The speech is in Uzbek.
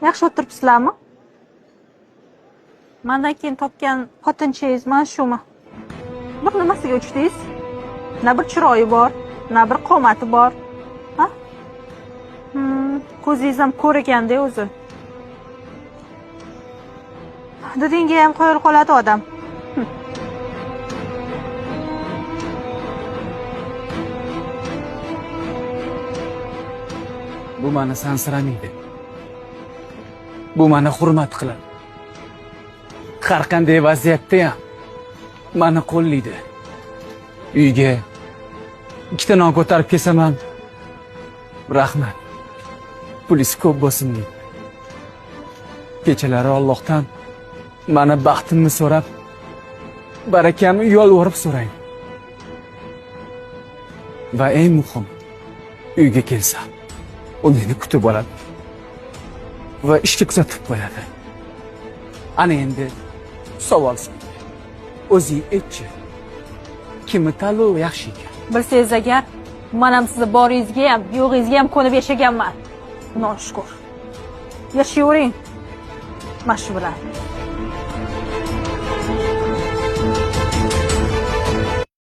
Yaxshi o'tiribsizlarmi? Mendan keyin topgan xotinchangiz mana shumi? Bir nimasiga uchdingiz? Na bir chiroyi bor, na bir qomati bor. Ha? Ko'zingiz ham ko'r ekanda o'zi. Didingga ham qoyil qoladi odam. Bu meni sansiramaydi. Bu meni hurmat qiladi. Har qanday vaziyatda ham meni qo'llaydi. Uyga ikkita non ko'tarib kelsam ham rahmat. Pulis ko'p bo'lsin deydi. Kechalari Allohdan meni baxtimni so'rab, barakamni yolvorib so'raydi. Va eng muhim, uyga kelsam u meni kutib oladi va ishga kuzatib qo'yadi. Ana endi savol senga. O'zing aytchi. Kimni tanlov yaxshi ekan? Bilsangiz agar, men ham sizni boringizga ham, yo'g'ingizga ham ko'nib yashaganman. Xudoga shukr. Yashayvering. Mana shu bilan.